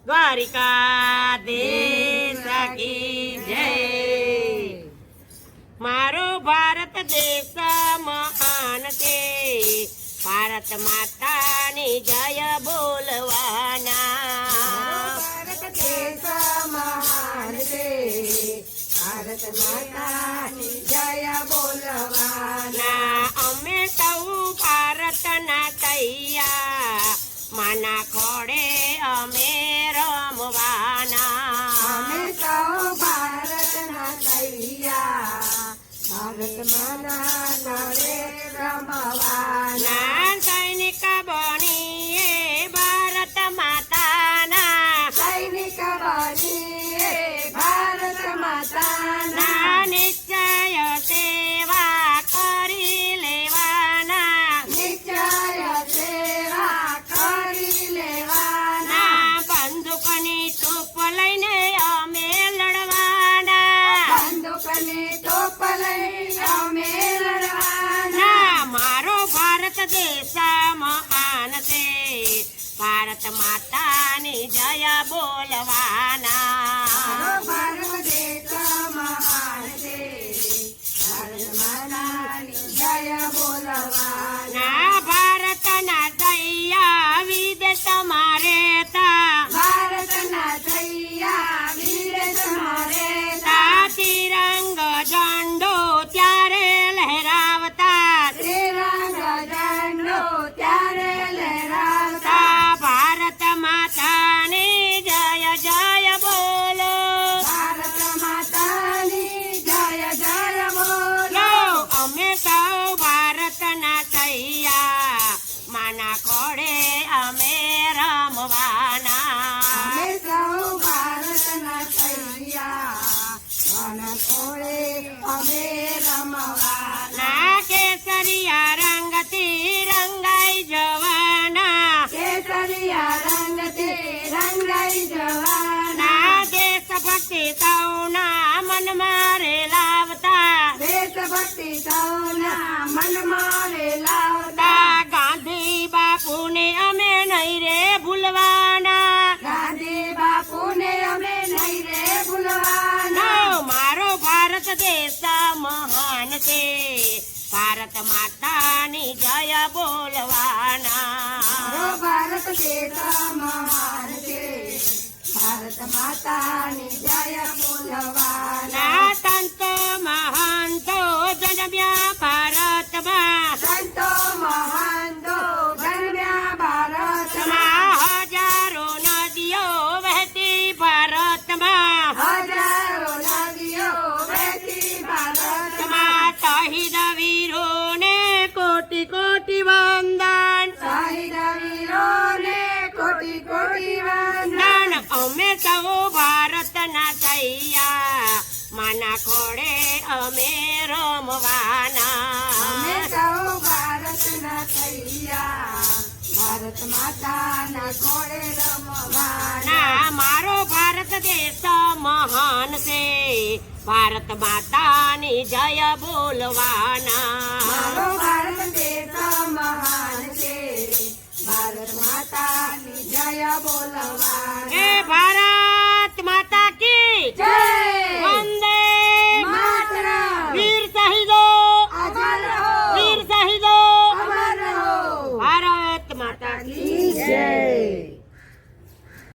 દ્વારિકાધીશ કી જય। મારો ભારત દેશ મહાન છે, ભારત માતાની જય બોલવાના। ભારત દેશ મહાન છે, ભારત માતાની જય બોલવાના। અમે સૌ ભારતના તૈયા, માના ખોડે અમે રમવાના। અમે સૌ ભારતના તૈયા, ભારત માના નરે રમવાના। સૈનિક બનીએ ભારત માતાના, સૈનિક બનીએ ભારત માતાના। નિશ્ચય સેવા કરી લેવાના, નિશ્ચય સેવા કરી લેવાના। બંદૂકની તોપ લઈને અમે લડવાના, બંદૂકની તોપ લઈને અમે લડવાના। મારો ભારત દેશ મહાન છે, ભારત માતાની જય બોલવાના। ભારત દેશ મહાન છે, ભારત માતાની જય બોલવાના। ભારતના દૈયા વિદેશ મારે ભારતના દૈયા વિદેશમાં રહેતા, તિરંગ ઝંડો ત્યારે લહેરાવતા, ત્રિરંગ ઝંડો ત્યારે લહેરાવતા। ભારત માતાની જય જય બોલો, ભારત માતાની જય જય બોલો। અમે સૌ ભારતના તૈયા, માના ખોડે અમે રમવાના। અમે સૌ ભારતના તૈયા, અને કોળે અમે રમવાના। કેસરિયા રંગથી રંગાઈ જવાના, કેસરિયા રંગથી રંગાઈ જવાના। દેશભક્તિ સૌના મનમાં રે લાવતા, દેશભક્તિ સૌના મનમાં રે લાવતા। ગાંધી બાપુને અમે નહીં રે ભૂલવાના। ગાંધી બાપુને અમે નહીં રે ભૂલવાના। મારો ભારત દેશ મહાન છે, ભારત માતાની જય બોલવાના। મારો ભારત દેશ મહાન છે, ભારત માતાની જય બોલવાના। સંતો મહાંતો જન્મ્યા ભારતમાં, સંતો મહાંતો જન્મ્યા ભારતમાં। હજારો નદીઓ વહેતી ભારતમાં, હજારો નદીઓ વહેતી ભારતમાં। શહીદ વીરોને કોટી કોટી વંદન, શહીદ વીરોને કોટી કોટી વંદન। અમે સૌ ભારતના તૈયા, માના ખોડે અમે રમવાના। અમે સૌ ભારતના તૈયા, ભારત માતાના ખોળે રમવાના। મારો ભારત દેશ મહાન છે, ભારત માતાની જય બોલવાના। મારો ભારત દેશ મહાન છે, ભારત માતાની જય બોલવાના। ભારત માતા કી જય। વંદે માતરમ। વીર શહીદો, અમર રહો, વીર શહીદો, અમર રહો। ભારત માતા કી જય।